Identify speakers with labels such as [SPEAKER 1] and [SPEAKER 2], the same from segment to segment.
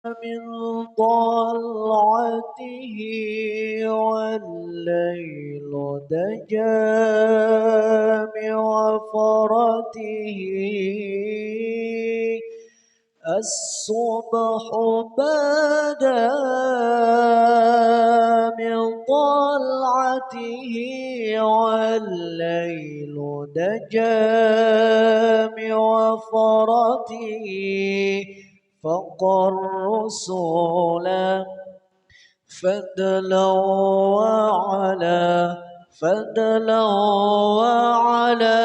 [SPEAKER 1] من طلعته والليل دجى من وفرته الصبح بدا من طلعته والليل دجى من وفرته فقر رسولا فدلا وعلا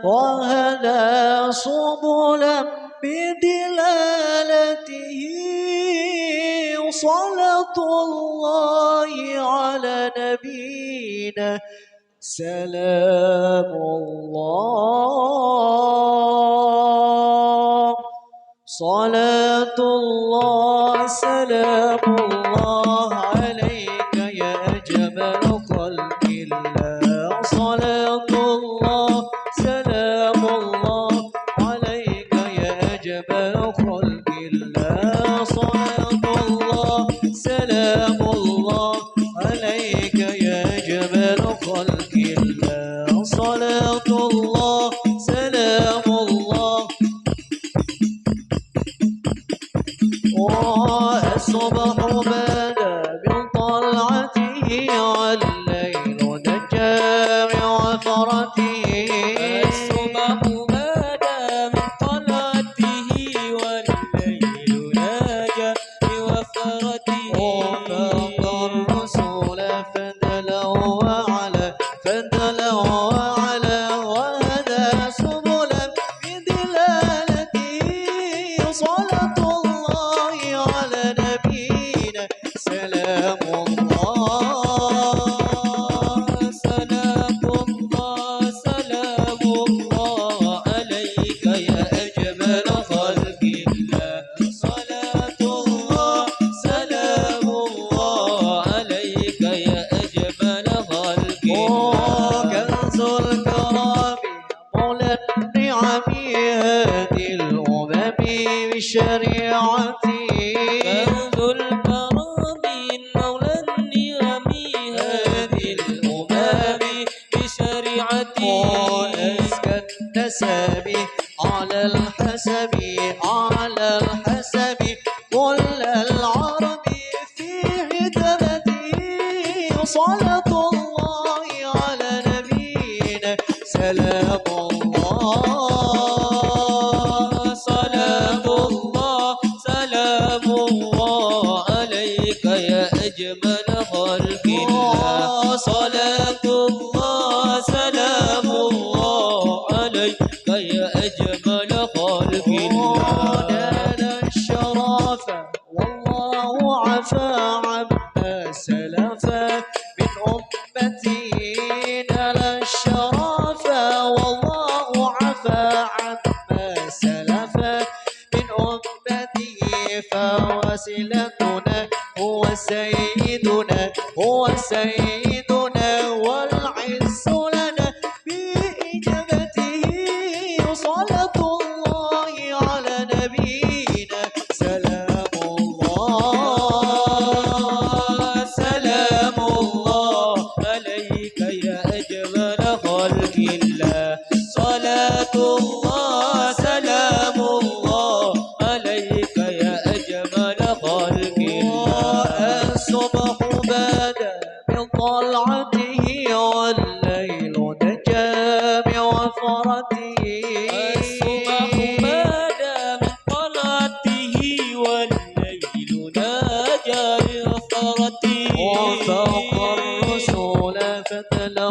[SPEAKER 1] وهدى سبلا بدلالته صلاة الله على نبينا سلام الله صلاة الله سلام الله عليك يا أجمل خلق الله صلاة الله سلام الله عليك يا أجمل خلق الله صلاة الله سلام الله عليك يا أجمل خلق الله صلاة الله سلام الله الصبح بدا من طلعته والليل دجى من وفرته
[SPEAKER 2] الصبح بدا من طلعته والليل ناجى بوفرته
[SPEAKER 1] وفاق الرسول فدلا وعلا وهدى سبلا بدلالته صلاة الله على نبينا سلام الله
[SPEAKER 2] سلام الله سلام الله عليك يا أجمل خلق الله صلاة الله سلام الله عليك يا أجمل خلق الله
[SPEAKER 1] كنز الكرام مولى النعم هادي الأمم بشريعتي
[SPEAKER 2] كنز الكرام مولى النعم هذه الأمم بشريعتي
[SPEAKER 1] أزكى النسب على الحسب كل العرب في هدمته صلاة الله على نبينا سلام الله
[SPEAKER 2] صلاة الله سلام الله عليك يا أجمل خلق الله صلاة الله سلام الله عليك يا أجمل خلق الله
[SPEAKER 1] نال الشرف والله عفا عما سلف من أمتي نال الشرف والله عفا عما سلف من أمتي فوسيلتنا هو سيدنا والعز لنا بإجابته صلاة الله على نبينا سلام الله
[SPEAKER 2] سلام الله عليك يا أجمل خلق الله صلاة الله سلام الله عليك يا أجمل خلق الله
[SPEAKER 1] الصبح بدا من طلعته والليل دجى من وفرته
[SPEAKER 2] الصبح بدا من طلعته والليل ناجى بوفرته
[SPEAKER 1] وفاق الرسول فدلا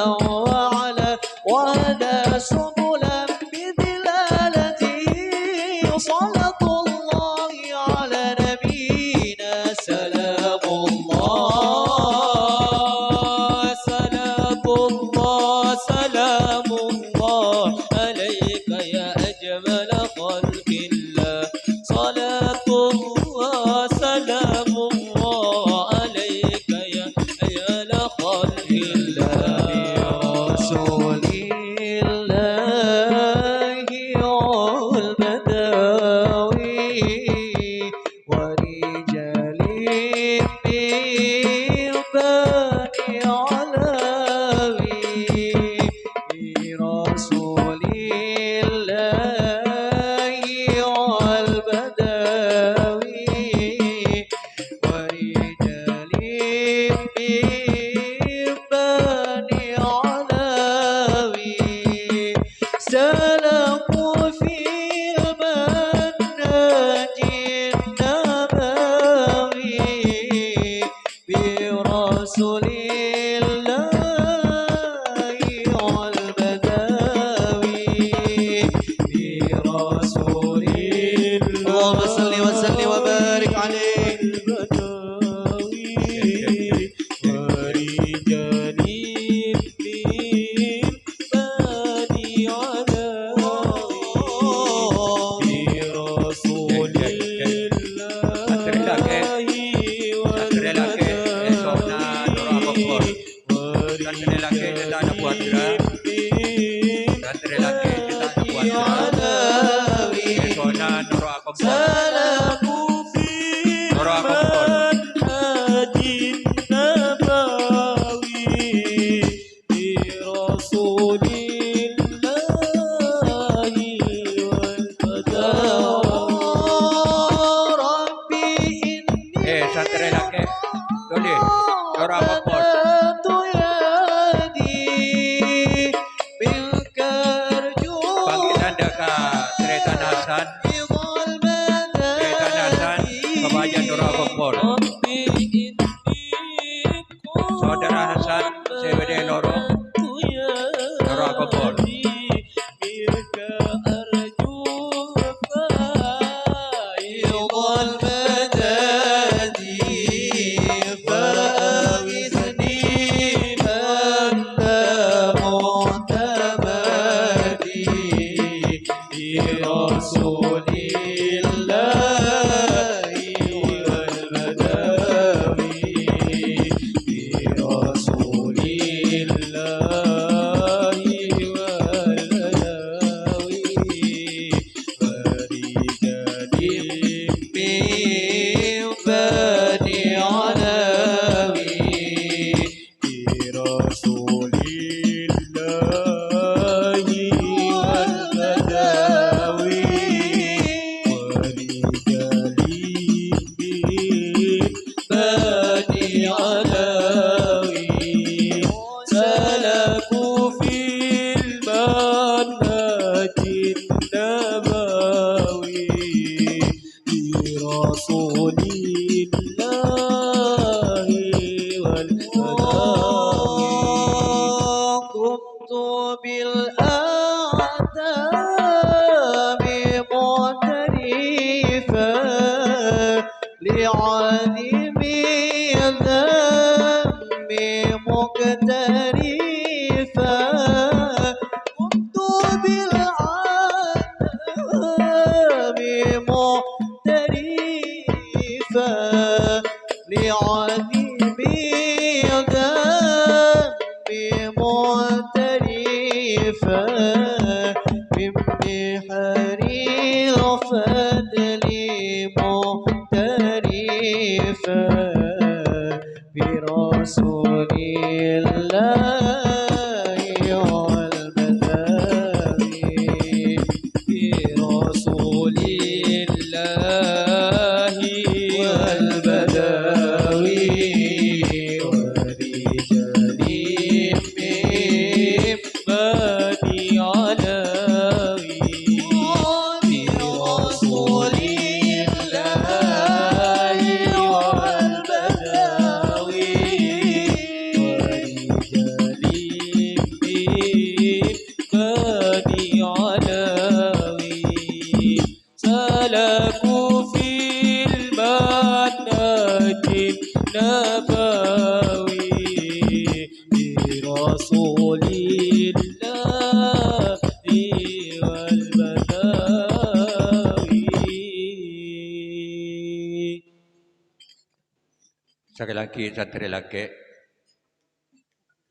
[SPEAKER 1] وعلا وهدى سبلا بدلالته صلاة الله على نبينا سلام الله
[SPEAKER 2] سلام الله سلام الله عليك يا أجمل خلق الله صلاة الله سلام الله عليك يا أجمل خلق الله
[SPEAKER 1] رسول الله البداوي اللهم صل وسلم وبارك عليه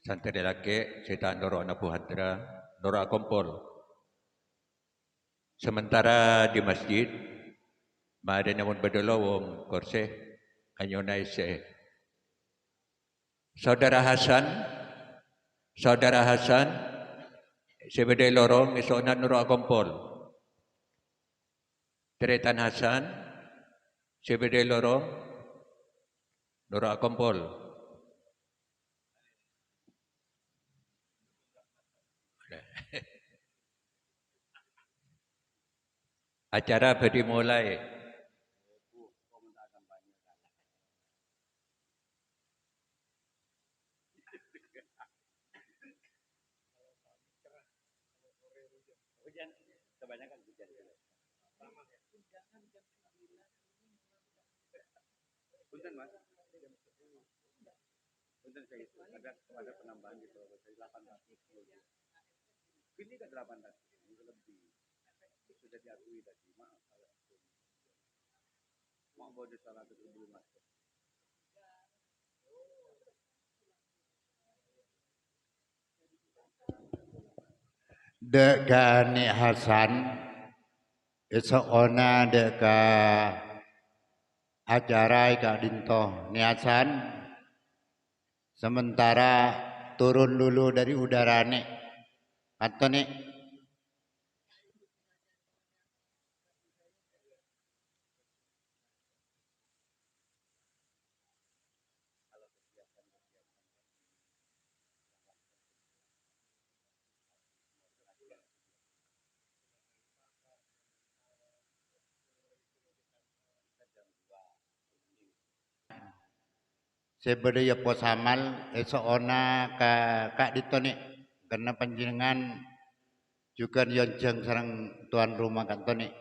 [SPEAKER 3] santri laki kita Noro Nabuhadra, Noro Kompol. Sementara di masjid, ada namun bedolowong korse, anyonai se. Saudara Hasan, sebedai lorong isona Noro Kompol. Tretan Hasan, sebedai lorong Noro Kompol. Acara dimulai. Kebanyakan hujan.
[SPEAKER 4] Punten mas, punten saya itu ada penambahan di Probolinggo dari 810. Ini ke 800 ini lebih sudah diakui tadi. Maaf kalau itu mau bodoh salah itu belum masuk.
[SPEAKER 5] Dek Gani Hasan esok ona dek ka acara ka dinto ni Hasan sementara turun dulu dari udara nih atau nih sebedaya pos amal esok ona ka kak dito nih karena panjenengan juga yonceng sarang tuan rumah kanto nih.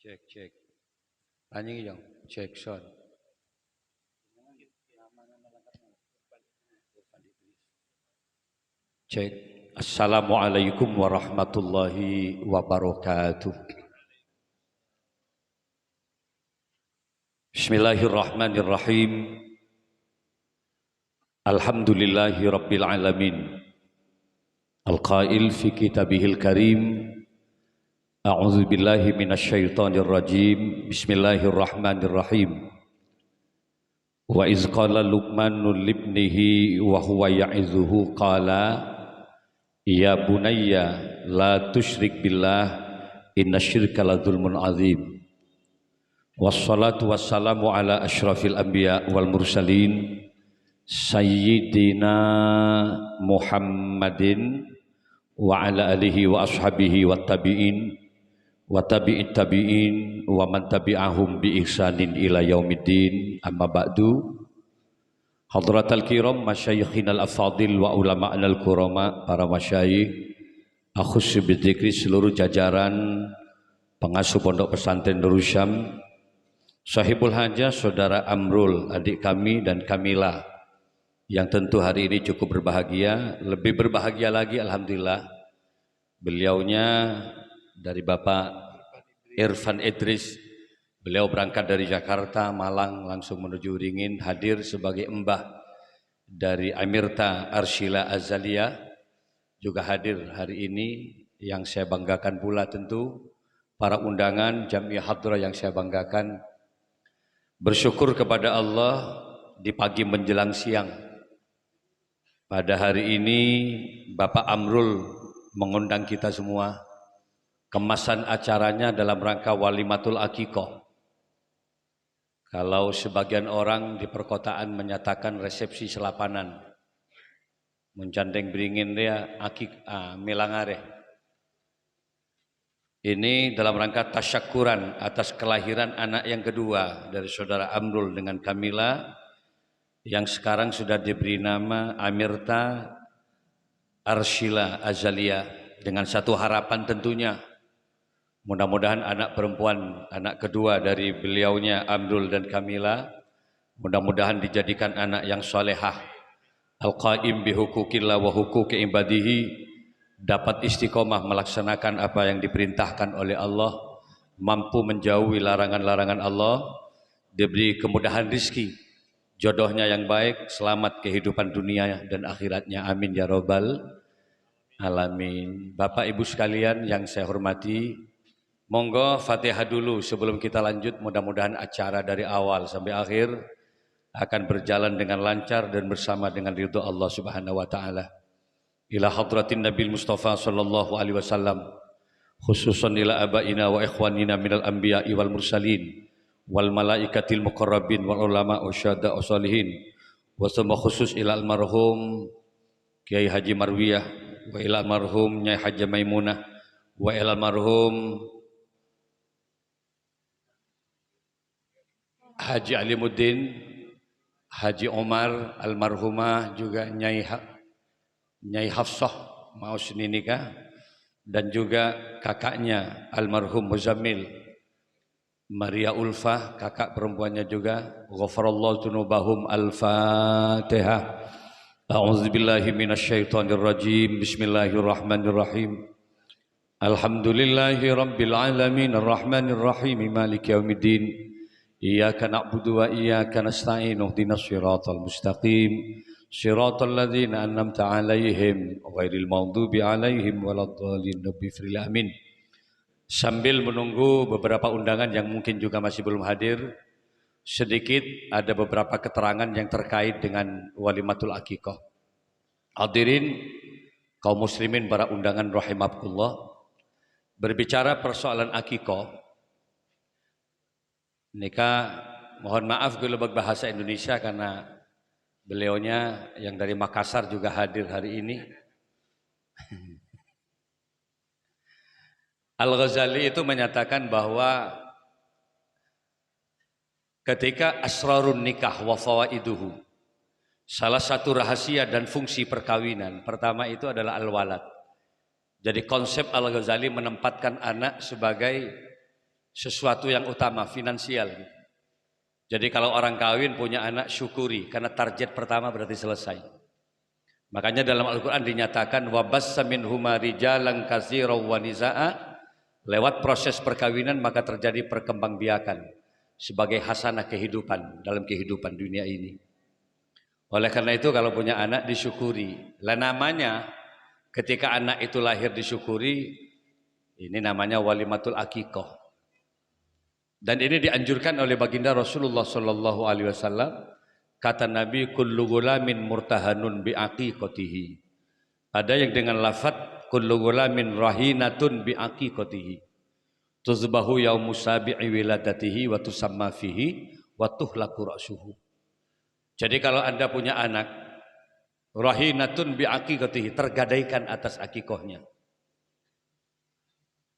[SPEAKER 3] Cek. Anjing yang cek sound. Cek. Assalamualaikum warahmatullahi wabarakatuh. Bismillahirrahmanirrahim. Alhamdulillahi rabbil alamin. Al-qail fi kitabihil karim. A'udzu billahi minasyaitonir rajim. Bismillahirrahmanirrahim. Wa iz qala Luqmanu libnihi wa huwa ya'izuhu qala ya bunayya la tusyrik billah innasyirka ladzulmun azim. Wassalatu wassalamu ala asyrafil anbiya wal mursalin sayyidina Muhammadin wa ala alihi wa ashabihi wat tabi'in wa tabi'it tabi'in wa man tabi'ahum bi ihsanin ila yaumiddin. Amma ba'du. Hadratal kiram masyayikhinal afadil wa ulama'nal kurama, para masyayikh akhus bidzikri seluruh jajaran pengasuh pondok pesantren Nurul Syam, sahibul hajah saudara Amrul adik kami dan Kamila, yang tentu hari ini cukup berbahagia. Lebih berbahagia lagi alhamdulillah beliaunya dari Bapak Irfan Idris. Beliau berangkat dari Jakarta, Malang langsung menuju Ringin, hadir sebagai embah dari Amirta Arshila Azalia, juga hadir hari ini. Yang saya banggakan pula tentu para undangan Jamiah Hadrah yang saya banggakan. Bersyukur kepada Allah di pagi menjelang siang. Pada hari ini Bapak Amrul mengundang kita semua. Kemasan acaranya dalam rangka Walimatul Akikoh. Kalau sebagian orang di perkotaan menyatakan resepsi selapanan, mencandeng beringin dia melangare. Ini dalam rangka tasyakuran atas kelahiran anak yang kedua dari saudara Amrul dengan Kamila, yang sekarang sudah diberi nama Amirta Arshila Azalia, dengan satu harapan tentunya, mudah-mudahan anak perempuan, anak kedua dari beliaunya Amrul dan Kamila, mudah-mudahan dijadikan anak yang salehah, al-qaim bihukukillah wa hukuki ibadihi, dapat istiqomah melaksanakan apa yang diperintahkan oleh Allah, mampu menjauhi larangan-larangan Allah, diberi kemudahan rizki, jodohnya yang baik, selamat kehidupan dunia dan akhiratnya, amin ya rabbal alamin. Bapak Ibu sekalian yang saya hormati, monggo Fatihah dulu sebelum kita lanjut. Mudah-mudahan acara dari awal sampai akhir akan berjalan dengan lancar dan bersama dengan ridho Allah Subhanahu wa taala. Ila hadratin Nabil Mustafa sallallahu alaihi wasallam, khususan ila abaina wa ikhwanina minal anbiya'i wal mursalin wal malaikatil muqarrabin wal ulama wa syuhada wa salihin, wa sama khusus ila almarhum Kiai Haji Marwiyah, wa ila almarhum Nyai Haji Maimunah, wa ila almarhum Haji Alimuddin, Haji Omar, almarhumah juga Nyai Hafsah mau sini nikah, dan juga kakaknya almarhum Muzammil Maria Ulfah, kakak perempuannya juga. Ghafarallahu dzunubahum. Al-Fatihah. A'udzubillahi minasyaitonir rajim. Bismillahirrahmanirrahim. Alhamdulillahi rabbil alamin arrahmanir rahim maliki yaumiddin. Iyyaka na'budu wa iyyaka nasta'in ihdinas siratal mustaqim. Shiratal ladzina an'amta 'alaihim ghairil maghdubi 'alaihim waladdallin. Amin. Sambil menunggu beberapa undangan yang mungkin juga masih belum hadir, sedikit ada beberapa keterangan yang terkait dengan Walimatul Akikoh. Hadirin kaum muslimin, para undangan rahimakumullah, berbicara persoalan akikoh nikah, mohon maaf kalau berbahasa Indonesia karena beliaunya yang dari Makassar juga hadir hari ini. Al-Ghazali itu menyatakan bahwa ketika asrarun nikah wa fawaiduhu, salah satu rahasia dan fungsi perkawinan pertama itu adalah al-walad. Jadi konsep Al-Ghazali menempatkan anak sebagai sesuatu yang utama, finansial. Jadi kalau orang kawin punya anak, syukuri, karena target pertama berarti selesai. Makanya dalam Al-Quran dinyatakan wabassa minhuma rijalan katsiran wa nisaa, lewat proses perkawinan maka terjadi perkembangbiakan sebagai hasanah kehidupan dalam kehidupan dunia ini. Oleh karena itu kalau punya anak disyukuri. Lah namanya ketika anak itu lahir disyukuri, ini namanya Walimatul Akikoh. Dan ini dianjurkan oleh baginda Rasulullah sallallahu alaihi wasallam. Kata Nabi, kullu ghulamin murtahanun bi aqiqatihi. Ada yang dengan lafaz kullu ghulamin rahinatun bi aqiqatihi. Tuzbahu yaumus sabi'i wiladatihi wa tusamma fihi wa tuhlaqu ra'suhu. Jadi kalau Anda punya anak, rahinatun bi aqiqatihi, tergadaikan atas akikohnya.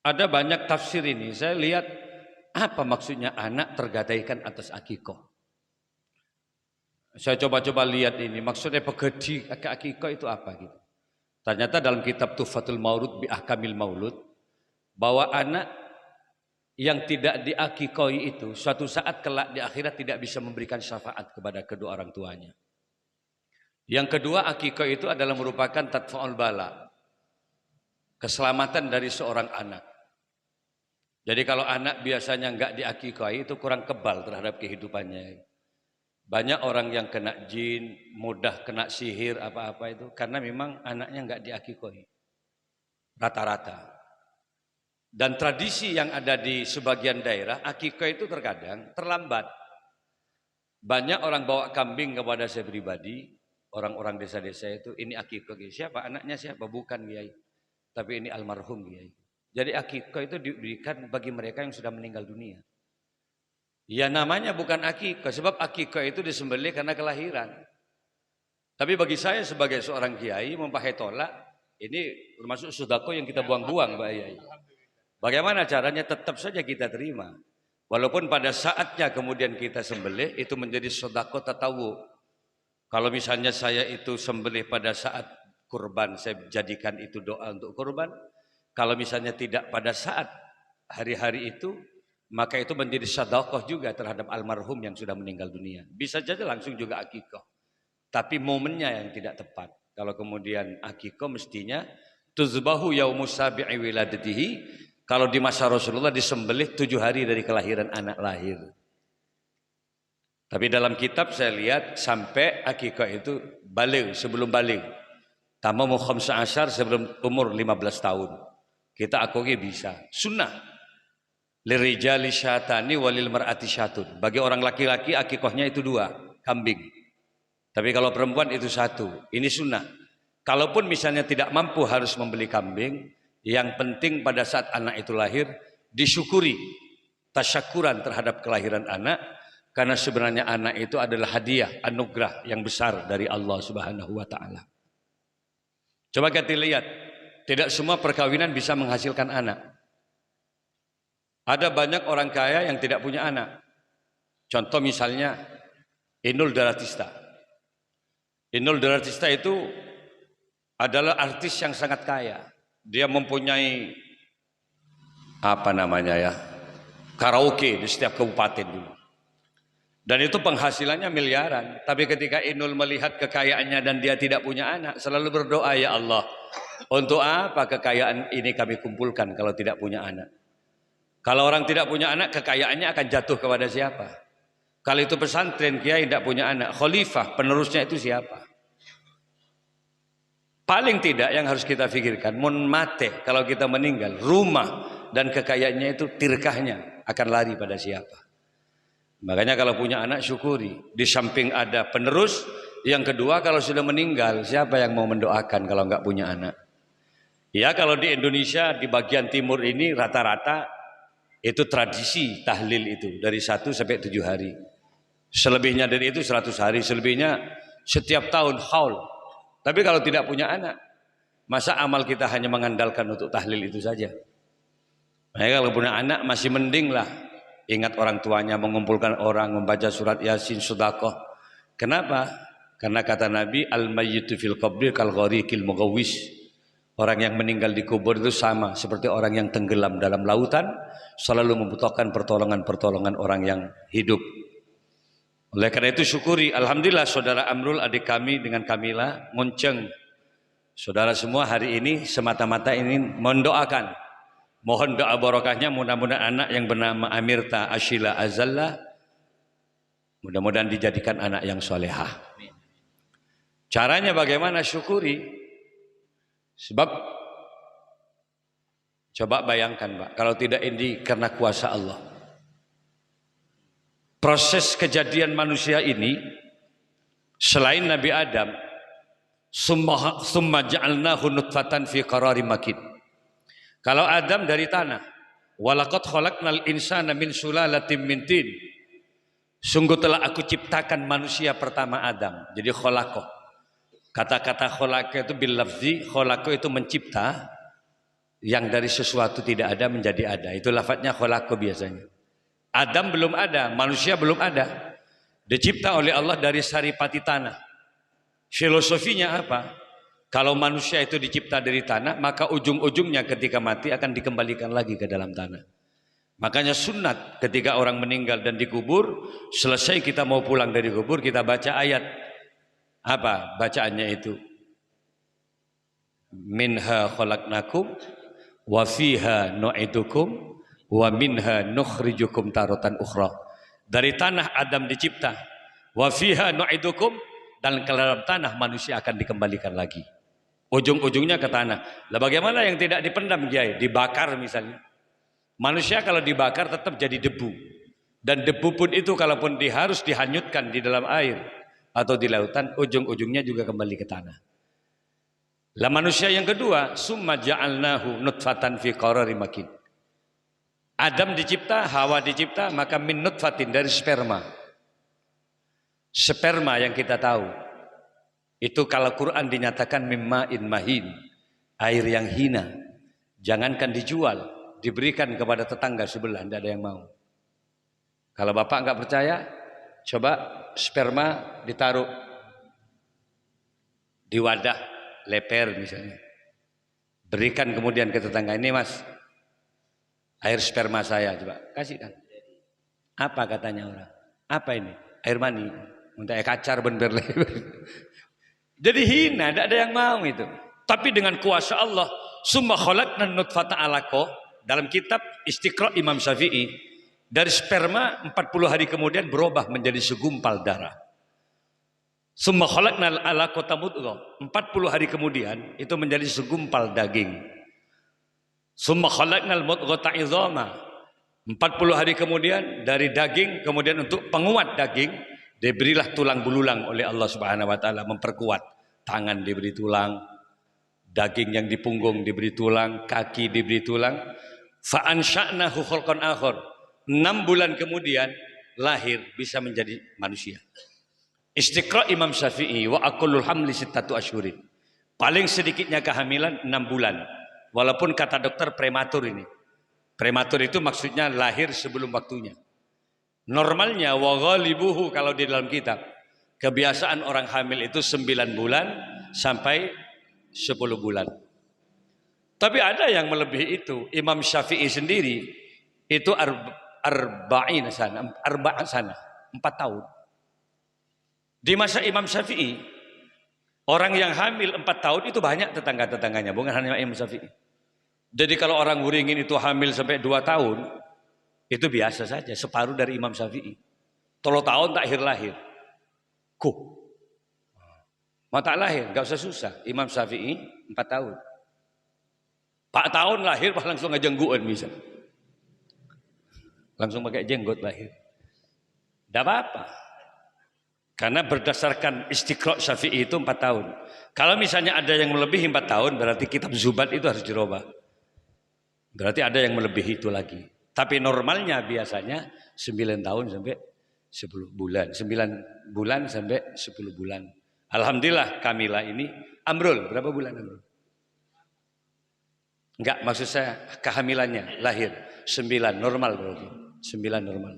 [SPEAKER 3] Ada banyak tafsir ini. Saya lihat apa maksudnya anak tergadaikan atas akikoh. Saya coba-coba lihat ini, maksudnya pegedi akikoh itu apa gitu. Ternyata dalam kitab Tuhfatul Maulud bi Ahkamil Maulud, bahwa anak yang tidak diakikoi itu suatu saat kelak di akhirat tidak bisa memberikan syafaat kepada kedua orang tuanya. Yang kedua, akikah itu adalah merupakan tadfa'ul bala, keselamatan dari seorang anak. Jadi kalau anak biasanya enggak diakikahi itu kurang kebal terhadap kehidupannya. Banyak orang yang kena jin, mudah kena sihir apa-apa itu karena memang anaknya enggak diakikahi. Rata-rata. Dan tradisi yang ada di sebagian daerah, akikah itu terkadang terlambat. Banyak orang bawa kambing kepada saya pribadi, orang-orang desa-desa itu, ini akikah. Siapa? Anaknya siapa? Bukan Kiai. Tapi ini almarhum Kiai. Jadi akikah itu diberikan bagi mereka yang sudah meninggal dunia. Ya namanya bukan akikah, sebab akikah itu disembelih karena kelahiran. Tapi bagi saya sebagai seorang Kiai, mempakai tolak, ini termasuk sedekah yang kita buang-buang Pak Kiai. Bagaimana caranya? Tetap saja kita terima. Walaupun pada saatnya kemudian kita sembelih, itu menjadi sedekah tatawu. Kalau misalnya saya itu sembelih pada saat kurban, saya jadikan itu doa untuk kurban. Kalau misalnya tidak pada saat hari-hari itu, maka itu menjadi sedekah juga terhadap almarhum yang sudah meninggal dunia. Bisa saja langsung juga akikah. Tapi momennya yang tidak tepat. Kalau kemudian akikah mestinya tuzbahu yaumus sabi'i wiladatihi. Kalau di masa Rasulullah disembelih 7 hari dari kelahiran anak lahir. Tapi dalam kitab saya lihat sampai akikah itu baligh, sebelum baligh. Tamamu khamsa asyar sebelum umur 15 tahun. Kita akui bisa. Sunnah. Lirijali syatani walil mar'ati syatun. Bagi orang laki-laki akikahnya itu 2, kambing. Tapi kalau perempuan itu 1. Ini sunnah. Kalaupun misalnya tidak mampu harus membeli kambing, yang penting pada saat anak itu lahir disyukuri, tasyakuran terhadap kelahiran anak, karena sebenarnya anak itu adalah hadiah, anugerah yang besar dari Allah Subhanahu wa taala. Coba kita lihat, tidak semua perkawinan bisa menghasilkan anak. Ada banyak orang kaya yang tidak punya anak. Contoh misalnya Inul Daratista. Inul Daratista itu adalah artis yang sangat kaya. Dia mempunyai karaoke di setiap kabupaten dulu. Dan itu penghasilannya miliaran. Tapi ketika Inul melihat kekayaannya dan dia tidak punya anak, selalu berdoa, ya Allah, untuk apa kekayaan ini kami kumpulkan kalau tidak punya anak? Kalau orang tidak punya anak, kekayaannya akan jatuh kepada siapa? Kalau itu pesantren, kiai tidak punya anak, khalifah, penerusnya itu siapa? Paling tidak yang harus kita pikirkan, mun mate, kalau kita meninggal, rumah dan kekayaannya itu tirkahnya akan lari pada siapa? Makanya kalau punya anak syukuri. Di samping ada penerus, yang kedua kalau sudah meninggal, siapa yang mau mendoakan kalau nggak punya anak? Ya kalau di Indonesia di bagian timur ini rata-rata itu tradisi tahlil itu dari 1 sampai 7 hari. Selebihnya dari itu 100 hari, selebihnya setiap tahun haul. Tapi kalau tidak punya anak, masa amal kita hanya mengandalkan untuk tahlil itu saja? Nah, kalau punya anak masih mending lah. Ingat orang tuanya, mengumpulkan orang, membaca surat Yasin, sedekah. Kenapa? Karena kata Nabi, al-mayyitu fil qabri kal ghariqil mughawwis. Orang yang meninggal di kubur itu sama seperti orang yang tenggelam dalam lautan, selalu membutuhkan pertolongan-pertolongan orang yang hidup. Oleh karena itu syukuri, alhamdulillah saudara Amrul adik kami dengan Kamila ngonceng. Saudara semua hari ini semata-mata ingin mendoakan. Mohon doa barokahnya, mudah-mudahan anak yang bernama Amirta Ashila Azalla mudah-mudahan dijadikan anak yang solehah. Caranya bagaimana? Syukuri. Sebab coba bayangkan Pak, kalau tidak ini karena kuasa Allah. Proses kejadian manusia ini selain Nabi Adam, summa ja'alnahu nutfatan fi qararim makin. Kalau Adam dari tanah, walaqad khalaqnal insana min sulalatin min tin. Sungguh telah aku ciptakan manusia pertama Adam. Jadi khalaqah. Kata-kata khalaqah itu bil lafzi, khalaqah itu mencipta yang dari sesuatu tidak ada menjadi ada. Itu lafadznya khalaqah biasanya. Adam belum ada, manusia belum ada. Dicipta oleh Allah dari saripati tanah. Filosofinya apa? Kalau manusia itu dicipta dari tanah, maka ujung-ujungnya ketika mati akan dikembalikan lagi ke dalam tanah. Makanya sunat ketika orang meninggal dan dikubur, selesai kita mau pulang dari kubur, kita baca ayat. Apa bacaannya itu? Minha khalaqnakum wa fiha nu'idukum wa minha nukhrijukum taratan ukhra. Dari tanah Adam dicipta, wa fiha nu'idukum, dan ke dalam tanah manusia akan dikembalikan lagi. Ujung-ujungnya ke tanah. Lah bagaimana yang tidak dipendam, Kiai? Dibakar misalnya. Manusia kalau dibakar tetap jadi debu. Dan debu pun itu kalaupun harus dihanyutkan di dalam air atau di lautan, ujung-ujungnya juga kembali ke tanah. Lah manusia yang kedua, summa ja'alnahu nutfatan fi qararin makin. Adam dicipta, Hawa dicipta, maka min nutfatin, dari sperma. Sperma yang kita tahu itu kalau Quran dinyatakan mimma'in mahin, air yang hina. Jangankan dijual, diberikan kepada tetangga sebelah, tidak ada yang mau. Kalau bapak nggak percaya, coba sperma ditaruh di wadah leper misalnya, berikan kemudian ke tetangga, ini mas, air sperma saya, coba kasihkan. Apa katanya orang? Apa ini? Air mani. Untuk air kacar bener lebar. Jadi hina, tidak ada yang mau itu. Tapi dengan kuasa Allah, summa khalaqna nutfata alaqah, dalam kitab Istiqra Imam Syafi'i, dari sperma 40 hari kemudian berubah menjadi segumpal darah. Summa khalaqna alaqata mudghah, 40 hari kemudian itu menjadi segumpal daging. Summa khalaqna al-mudghata 'idhama, 40 hari kemudian dari daging kemudian untuk penguat daging diberilah tulang belulang oleh Allah Subhanahu wa taala, memperkuat. Tangan diberi tulang, daging yang di punggung diberi tulang, kaki diberi tulang. Fa ansha'nahu khalqan akhar. 6 bulan kemudian lahir bisa menjadi manusia. Istiqra Imam Syafi'i, wa aqallul hamli sittatu asyhurin. Paling sedikitnya kehamilan 6 bulan. Walaupun kata dokter prematur ini. Prematur itu maksudnya lahir sebelum waktunya. Normalnya wa ghalibuhu, kalau di dalam kitab, kebiasaan orang hamil itu 9 bulan sampai 10 bulan. Tapi ada yang melebihi itu. Imam Syafi'i sendiri itu arba'in sana, 4 tahun. Di masa Imam Syafi'i, orang yang hamil 4 tahun itu banyak tetangga-tetangganya, bukan hanya Imam Syafi'i. Jadi kalau orang Wuringin itu hamil sampai 2 tahun, itu biasa saja, separuh dari Imam Syafi'i. 3 tahun tak lahir. Mau tak lahir, gak usah susah. Imam Syafi'i 4 tahun. 4 tahun lahir, langsung ngejengguan bisa. Langsung pakai jenggot lahir. Tidak apa-apa. Karena berdasarkan Istiqra Syafi'i itu 4 tahun. Kalau misalnya ada yang melebihi 4 tahun, berarti kitab Zubat itu harus dirubah. Berarti ada yang melebihi itu lagi. Tapi normalnya biasanya 9 tahun sampai 10 bulan. 9 bulan sampai 10 bulan. Alhamdulillah Kamila ini, Amrul, berapa bulan Amrul? Enggak, maksud saya kehamilannya, lahir 9, normal berarti. 9 normal.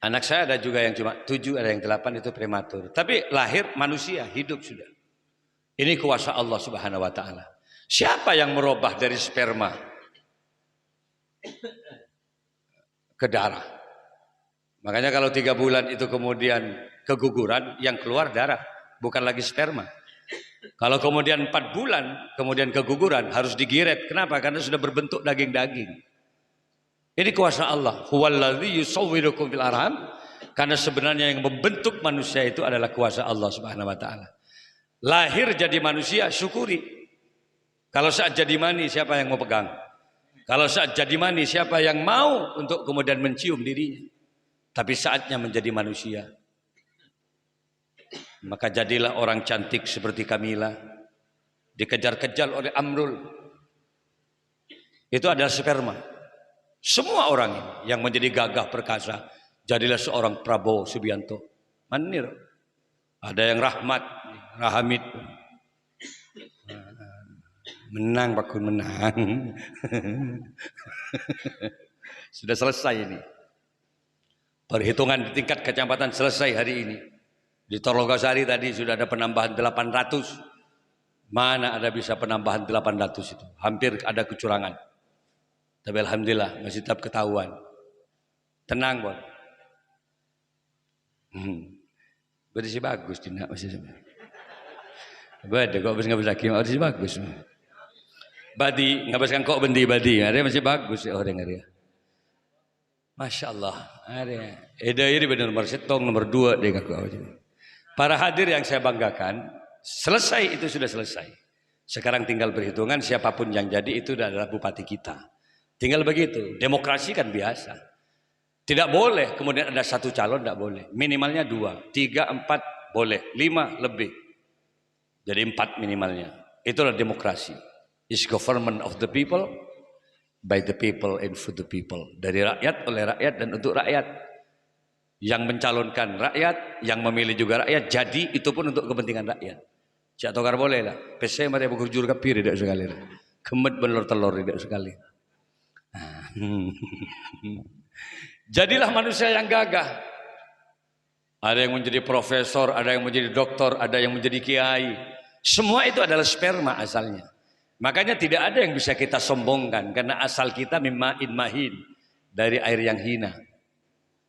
[SPEAKER 3] Anak saya ada juga yang cuma 7, ada yang 8 itu prematur. Tapi lahir manusia, hidup sudah. Ini kuasa Allah Subhanahu wa taala. Siapa yang merubah dari sperma ke darah? Makanya kalau 3 bulan itu kemudian keguguran, yang keluar darah, bukan lagi sperma. Kalau kemudian 4 bulan kemudian keguguran, harus digiret. Kenapa? Karena sudah berbentuk daging-daging. Ini kuasa Allah. Huwallazi yusawwirukum fil arham. Karena sebenarnya yang membentuk manusia itu adalah kuasa Allah Subhanahu wa taala. Lahir jadi manusia, syukuri. Kalau saat jadi mani, siapa yang mau pegang? Kalau saat jadi mani, siapa yang mau untuk kemudian mencium dirinya? Tapi saatnya menjadi manusia, maka jadilah orang cantik seperti Kamila, dikejar-kejar oleh Amrul. Itu adalah sperma. Semua orang ini yang menjadi gagah perkasa, jadilah seorang Prabowo Subianto. Manir. Ada yang Rahmat, Rahamid. Menang Pak Kun, menang. Sudah selesai ini. Perhitungan di tingkat kecamatan selesai hari ini. Di Tologasari tadi sudah ada penambahan 800. Mana ada bisa penambahan 800 itu? Hampir ada kecurangan. Tapi alhamdulillah masih tetap ketahuan. Tenang, Bos. Berarti bagus tidak masih. Bade kok bisa ngabis lagi, masih bagus. Badi ngabiskan kok bendi badi, ada masih bagus ya orang dia. Masya Allah, ada. Ini benar nomor setong nomor 2 deh aku. Para hadir yang saya banggakan, selesai itu sudah selesai. Sekarang tinggal perhitungan siapapun yang jadi itu adalah bupati kita. Tinggal begitu. Demokrasi kan biasa. Tidak boleh kemudian ada satu calon, tidak boleh. Minimalnya 2, 3, 4 boleh, 5 lebih. Jadi 4 minimalnya. Itulah demokrasi. Is government of the people, by the people and for the people. Dari rakyat, oleh rakyat dan untuk rakyat. Yang mencalonkan rakyat, yang memilih juga rakyat. Jadi itu pun untuk kepentingan rakyat. Cak tokar boleh lah. PC mereka berjur kapir tidak sekali. Kemet belor-telur tidak sekali. Jadilah manusia yang gagah. Ada yang menjadi profesor, ada yang menjadi doktor, ada yang menjadi kiai. Semua itu adalah sperma asalnya. Makanya tidak ada yang bisa kita sombongkan karena asal kita mimmain mahin, dari air yang hina.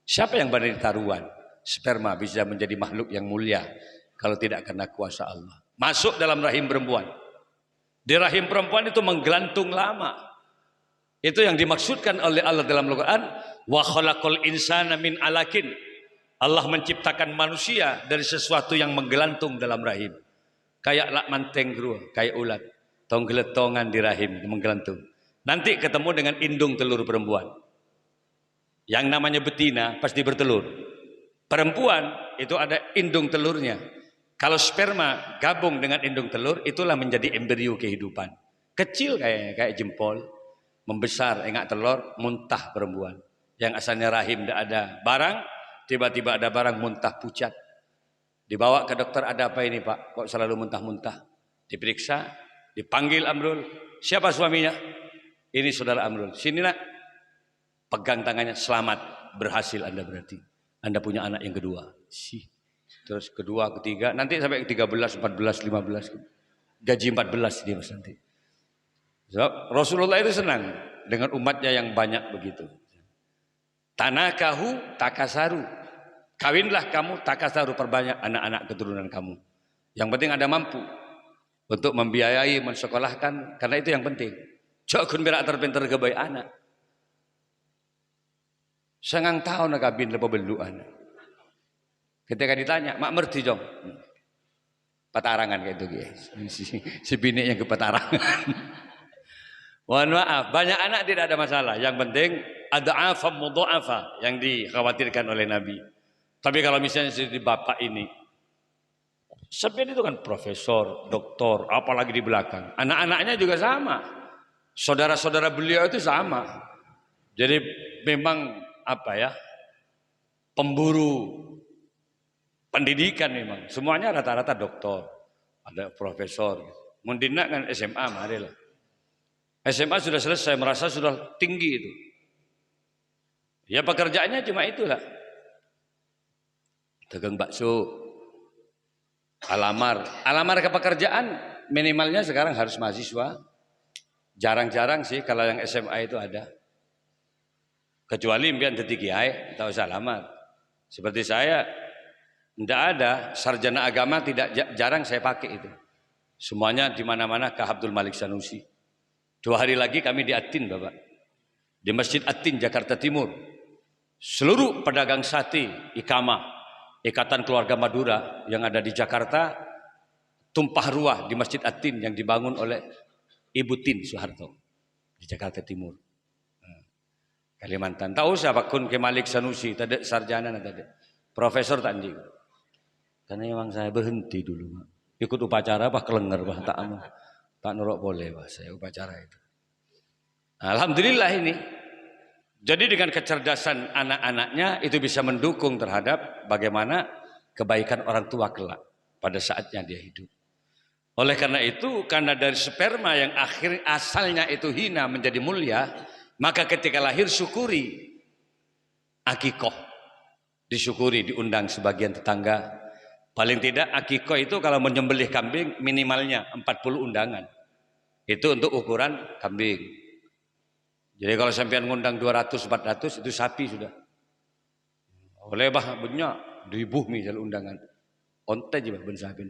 [SPEAKER 3] Siapa yang berani taruhan? Sperma bisa menjadi makhluk yang mulia kalau tidak karena kuasa Allah. Masuk dalam rahim perempuan. Di rahim perempuan itu menggelantung lama. Itu yang dimaksudkan oleh Allah dalam Al-Quran. Wa khalaqal insana min alakin. Allah menciptakan manusia dari sesuatu yang menggelantung dalam rahim. Kayak lak manteng gru, kayak ulat. Tong geletongan di rahim, menggelantung. Nanti ketemu dengan indung telur perempuan. Yang namanya betina pasti bertelur. Perempuan itu ada indung telurnya. Kalau sperma gabung dengan indung telur, itulah menjadi embrio kehidupan. Kecil kayak jempol, membesar enggak telur, muntah perempuan. Yang asalnya rahim tidak ada barang, tiba-tiba ada barang muntah pucat. Dibawa ke dokter, ada apa ini Pak? Kok selalu muntah-muntah? Diperiksa, dipanggil Amrul. Siapa suaminya? Ini saudara Amrul. Sini nak. Pegang tangannya, selamat, berhasil Anda berarti. Anda punya anak yang kedua. Terus kedua, ketiga, nanti sampai ke 13, 14, 15. Gaji 14 dia mas nanti. Sebab Rasulullah itu senang dengan umatnya yang banyak begitu. Tanakahu takasaru. Kawinlah kamu takasaru, perbanyak anak-anak keturunan kamu. Yang penting Anda mampu untuk membiayai, mensekolahkan, karena itu yang penting. Jangan berak terpinter ke bayi anak. Sengang tahu nak kabin lepas beluan. Ketika ditanya, mak merti jong. Petarangan kayak itu guys. Si bini yang ke petarangan. Mohon maaf, banyak anak tidak ada masalah. Yang penting ada afa mudha'afa yang dikhawatirkan oleh Nabi. Tapi kalau misalnya si bapak ini, sebenarnya itu kan profesor, doktor, apalagi di belakang. Anak-anaknya juga sama. Saudara-saudara beliau itu sama. Jadi memang apa ya, pemburu pendidikan memang. Semuanya rata-rata doktor, ada profesor. Mundina kan SMA, marilah. SMA sudah selesai, merasa sudah tinggi itu. Ya pekerjaannya cuma itulah. Dagang bakso, alamar ke pekerjaan minimalnya sekarang harus mahasiswa. Jarang-jarang sih kalau yang SMA itu ada. Kecuali impian jadi kiai, tak usah lamar. Seperti saya, tidak ada sarjana agama, jarang saya pakai itu. Semuanya di mana-mana ke Abdul Malik Sanusi. 2 hari lagi kami di Atin, Bapak. Di Masjid Atin, Jakarta Timur. Seluruh pedagang sate, ikamah, Ikatan Keluarga Madura yang ada di Jakarta, tumpah ruah di Masjid Atin yang dibangun oleh Ibu Tin Soeharto di Jakarta Timur. Kalimantan. Tahu siapa Kun ke Malik Sanusi, tadi sarjana tadi. Profesor tak anjing. Karena memang saya berhenti dulu. Ikut upacara apa kelenger bah tak nurut boleh bah saya upacara itu. Alhamdulillah ini. Jadi dengan kecerdasan anak-anaknya itu bisa mendukung terhadap bagaimana kebaikan orang tua kelak pada saatnya dia hidup. Oleh karena itu, karena dari sperma yang asalnya itu hina menjadi mulia, maka ketika lahir syukuri akikoh, disyukuri, diundang sebagian tetangga. Paling tidak akikoh itu kalau menyembelih kambing minimalnya 40 undangan. Itu untuk ukuran kambing. Jadi kalau sampean ngundang 200-400 itu sapi sudah. Oleh bah banyak 1000 misal undangan. Onta aja ben saben.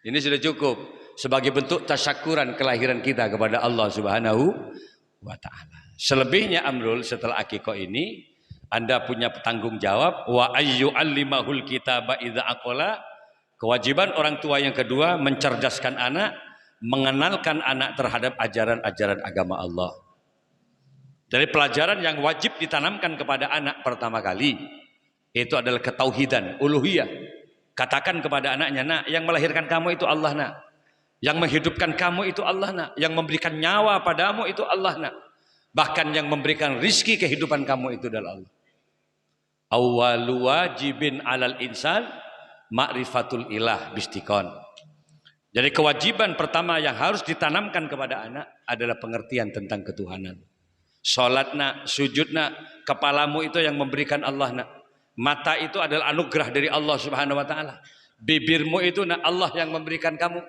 [SPEAKER 3] Ini sudah cukup sebagai bentuk tasyakuran kelahiran kita kepada Allah Subhanahu wa taala. Selebihnya Amrul, setelah akikah ini Anda punya tanggung jawab wa ayyu allimahul kitaba idza aqala. Kewajiban orang tua yang kedua mencerdaskan anak, mengenalkan anak terhadap ajaran-ajaran agama Allah. Dari pelajaran yang wajib ditanamkan kepada anak pertama kali itu adalah ketauhidan, uluhiyah. Katakan kepada anaknya, nak, yang melahirkan kamu itu Allah, nak. Yang menghidupkan kamu itu Allah, nak. Yang memberikan nyawa padamu itu Allah, nak. Bahkan yang memberikan rizki kehidupan kamu itu adalah Allah. Awwalu wajibin alal insan ma'rifatul ilah bistikon. Jadi kewajiban pertama yang harus ditanamkan kepada anak adalah pengertian tentang ketuhanan. Salat nak, sujud nak, kepalamu itu yang memberikan Allah, nak. Mata itu adalah anugerah dari Allah Subhanahu wa taala. Bibirmu itu nak Allah yang memberikan kamu.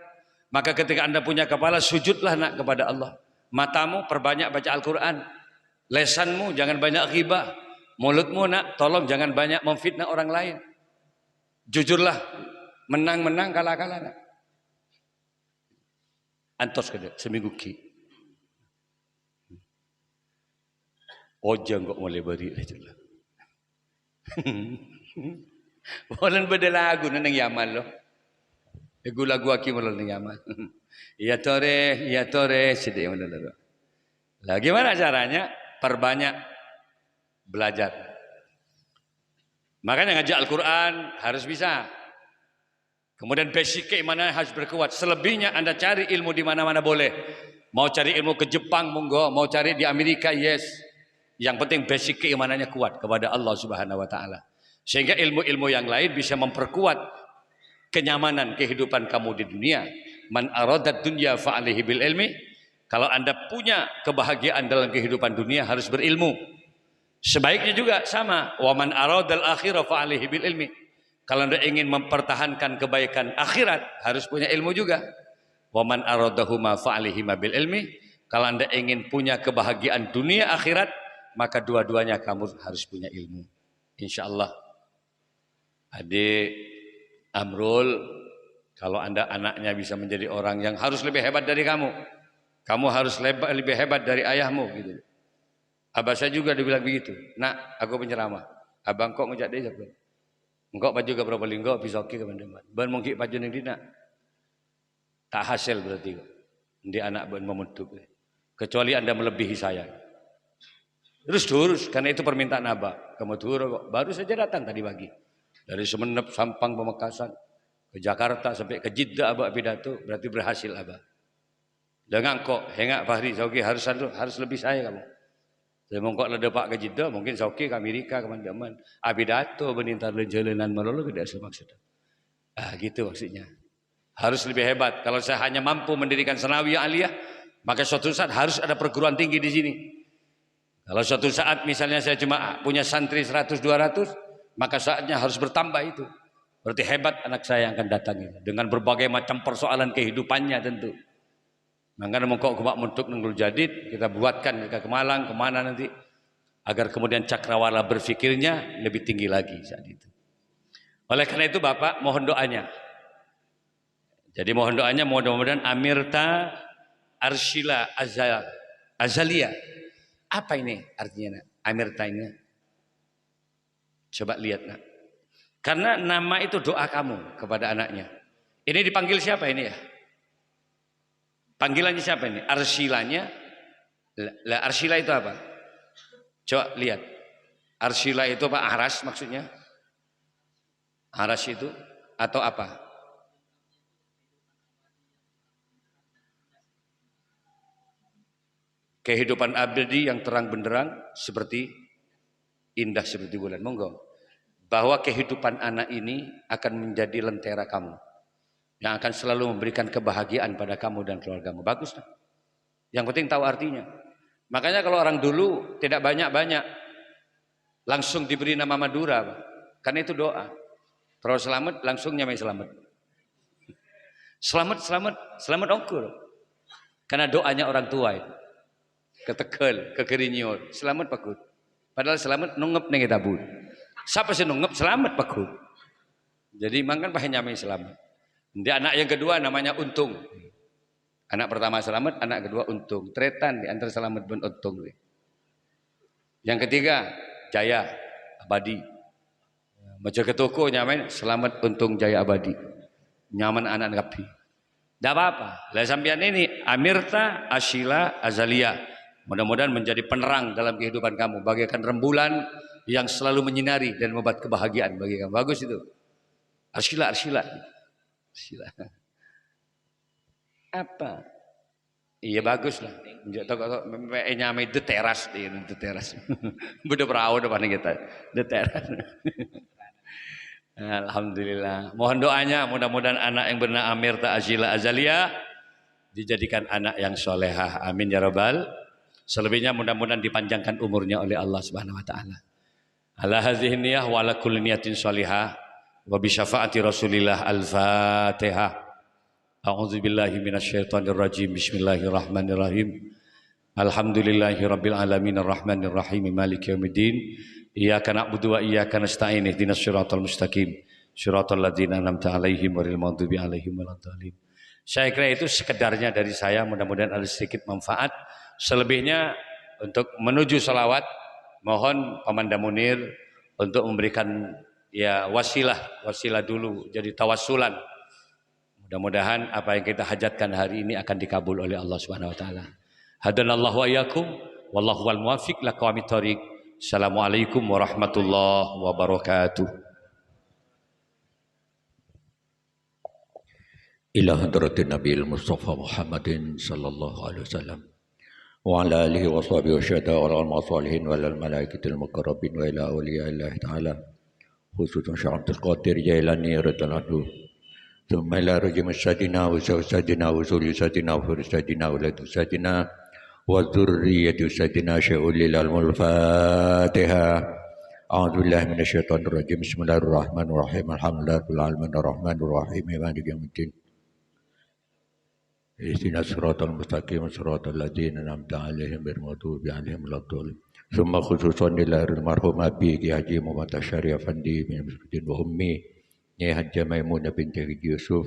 [SPEAKER 3] Maka ketika Anda punya kepala, sujudlah nak kepada Allah. Matamu perbanyak baca Al-Qur'an. Lesanmu jangan banyak ghibah. Mulutmu nak tolong jangan banyak memfitnah orang lain. Jujurlah, menang-menang kalah-kalah nak. Antos kada seminggu ki. Ojo kok mulai beri aja lah. Walan beda lagu nang Yaman loh. Lagu aki malah nang Yaman. Ya tore sedih malah. Lah gimana caranya? Perbanyak belajar. Makanya ngajak Al-Qur'an harus bisa. Kemudian basic keimanan harus berkuat. Selebihnya Anda cari ilmu di mana-mana boleh. Mau cari ilmu ke Jepang monggo, mau cari di Amerika yes. Yang penting basic keimanannya kuat kepada Allah Subhanahu wa taala. Sehingga ilmu-ilmu yang lain bisa memperkuat kenyamanan kehidupan kamu di dunia. Man aradat dunya fa alaihi bil ilmi. Kalau Anda punya kebahagiaan dalam kehidupan dunia harus berilmu. Sebaiknya juga sama. Wa man aradal akhirah fa alaihi bil ilmi. Kalau Anda ingin mempertahankan kebaikan akhirat harus punya ilmu juga. Wa man aradahuma fa alaihi bil ilmi. Kalau Anda ingin punya kebahagiaan dunia akhirat, maka dua-duanya kamu harus punya ilmu. Insyaallah. Adik Amrul, kalau Anda anaknya bisa menjadi orang yang harus lebih hebat dari kamu. Kamu harus lebih hebat dari ayahmu gitu. Abah saya juga dibilang begitu. Nak, aku penceramah. Abang kok ngejak dia siapa? Engkau baju ke berapa linggo pisoki ke mandaman. Ban mungkin baju ning dina. Tak hasil berarti kok. Ndi anak ban memutuk. Kecuali Anda melebihi saya. Terus karena itu permintaan Abah. Kamu turun kok. Baru saja datang tadi pagi. Dari Sumenep, Sampang, Pamekasan ke Jakarta sampai ke Jeddah Abah pidato, berarti berhasil Abah. Jangan kok hengak Fahri, Sauki harus lebih saya kamu. Saya mau kok ledepak ke Jeddah, mungkin Sauki ke Amerika, ke Mandaman. Pidato benintar jalanan melulu tidak semaksud. Gitu maksudnya. Harus lebih hebat. Kalau saya hanya mampu mendirikan sanawiyah aliyah, maka suatu saat harus ada perguruan tinggi di sini. Kalau suatu saat misalnya saya cuma punya santri 100-200, maka saatnya harus bertambah itu. Berarti hebat anak saya yang akan datang ini. Dengan berbagai macam persoalan kehidupannya tentu. Maka mengkok kumak muntuk nenggul jadid, kita buatkan ke Malang, kemana nanti. Agar kemudian cakrawala berfikirnya lebih tinggi lagi saat itu. Oleh karena itu Bapak mohon doanya. Jadi mohon doanya mudah-mudahan Amirta Arshila Azalia. Apa ini artinya nak? Amirta ini? Coba lihat nak. Karena nama itu doa kamu kepada anaknya. Ini dipanggil siapa ini ya? Panggilannya siapa ini? Arshilanya. Lah Arshila itu apa? Coba lihat. Arshila itu apa? Aras maksudnya? Aras itu atau apa? Kehidupan abadi yang terang benderang seperti indah seperti bulan. Monggo. Bahwa kehidupan anak ini akan menjadi lentera kamu. Yang akan selalu memberikan kebahagiaan pada kamu dan keluargamu. Bagus tak? Yang penting tahu artinya. Makanya kalau orang dulu tidak banyak-banyak. Langsung diberi nama Madura. Karena itu doa. Kalau selamat langsung nyamai selamat. Selamat ongkur. Karena doanya orang tua itu. Ketekel, kekerinyo, selamat pakut. Padahal selamat nungep ning tabut. Siapa sih nungep selamat pakut. Jadi mang kan pakai nyamai selamat. Dia anak yang kedua namanya Untung. Anak pertama Selamat, anak kedua Untung. Tretan di antara Selamat dan Untung. Yang ketiga Jaya Abadi. Macam ke toko nyamain Selamat Untung Jaya Abadi. Nyaman anak kapi. Tidak apa-apa. Lah sampean ini Amirta Ashila Azalia. Mudah-mudahan menjadi penerang dalam kehidupan kamu, bagaikan rembulan yang selalu menyinari dan membuat kebahagiaan bagi kamu. Bagus itu. Arshila. Apa? Iya bagus lah. Nyamai the teras, the teras. Budak perahu depan kita, the teras. Alhamdulillah. Mohon doanya, mudah-mudahan anak yang bernama Amirta Ashila Azalia dijadikan anak yang solehah. Amin ya rabbal. Selebihnya mudah-mudahan dipanjangkan umurnya oleh Allah Subhanahu wa taala. Ala hadhihi niyah wa ala kulli niyatin shalihah wa bi syafaati Rasulillah al-Fatihah. A'udzu billahi minasyaitonir rajim. Bismillahirrahmanirrahim. Alhamdulillahirabbil alamin arrahmanir rahim maliki yaumiddin. Iyyaka na'budu wa iyyaka nasta'in ihdinas siratal mustaqim. Siratal ladzina an'amta 'alaihim ghairil maghdubi 'alaihim waladdallin. Saya kira itu sekedarnya dari saya, mudah-mudahan ada sedikit manfaat. Selebihnya untuk menuju salawat, mohon Pamanda Munir untuk memberikan ya wasilah dulu, jadi tawassulan. Mudah-mudahan apa yang kita hajatkan hari ini akan dikabul oleh Allah Subhanahu wa taala. Hadanallahu wa iyyakum wallahu wal muwaffiq liqawamit thoriq. Assalamualaikum warahmatullahi wabarakatuh.
[SPEAKER 6] Ila hadratin Nabiil Mustafa Muhammadin sallallahu alaihi wasallam. وعلى آله وصحبه والشهداء والعلماء الصالحين وعلى الملائكة المقربين وإلى أولياء الله تعالى خصوصا شيخ عبد القادر جيلاني رضي الله عنه ثم إلى رجم السادنا وسادنا وزول سادنا وفرسادنا ولد سادنا وذرية سادنا شيء للعلم الفاتحة أعوذ بالله من الشيطان الرجيم بسم الله الرحمن الرحيم الحمد لله رب العالمين الرحمن الرحيم مالك يوم الدين اهدنا الصراط المستقيم صراط الذين أنعمت عليهم غير المغضوب عليهم ولا الضالين ثم خصوصا إلى المرحوم أبي حاجي محمد الشريف أفندي بن مسعود وأمي حاجة ميمونة بنت يوسف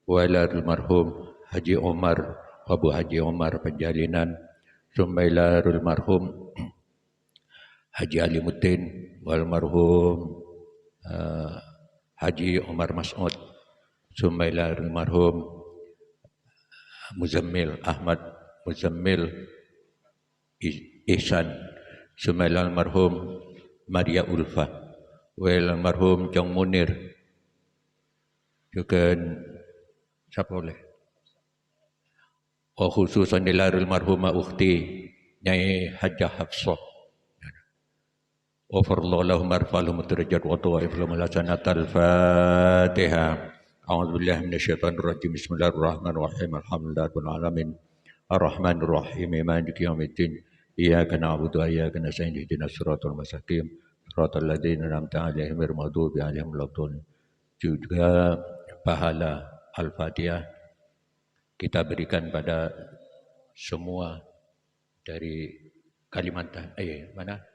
[SPEAKER 6] وإلى المرحوم حاجي عمر وأبو حاجي عمر penjalinan ثم إلى المرحوم حاجي علي مدين والمرحوم حاجي عمر مسعود ثم إلى المرحوم Muzammil Ahmad Muzammil Ihsan Sumail almarhum Maria Ulfa Wel almarhum Jong Munir juga siapa boleh wa khususan dilarul marhumah ukhti Nyai Hajjah Hafsah wa farallahu lahum arfalhum derajat wa ta'if lahum al Fatihah. أعوذ بالله من الشيطان الرجيم بسم الله الرحمن الرحيم الحمد لله رب العالمين الرحمن الرحيم مالك يوم الدين إياك نعبد وإياك نستعين اهدنا الصراط المستقيم صراط الذين أنعمت عليهم غير المغضوب عليهم ولا الضالين. Juga pahala Al-Fatihah kita berikan pada semua dari Kalimantan,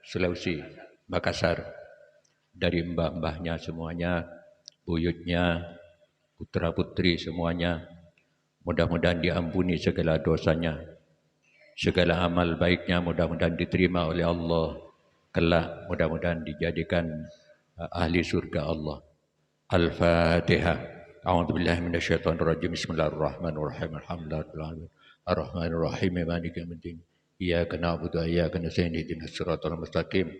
[SPEAKER 6] Sulawesi, Makassar, dari mbah-mbahnya semuanya, buyutnya, putra-putri semuanya, mudah-mudahan diampuni segala dosanya, segala amal baiknya mudah-mudahan diterima oleh Allah kelak, mudah-mudahan dijadikan ahli surga Allah. Al-Fatihah. A'udzu billahi minasyaitonir rajim. Bismillahirrahmanirrahim. Alhamdulillahirabbil alamin. Arrahmanir rahim. Maliki yaumiddin. Iyyaka na'budu wa iyyaka nasta'in. Ihdinas siratal mustaqim.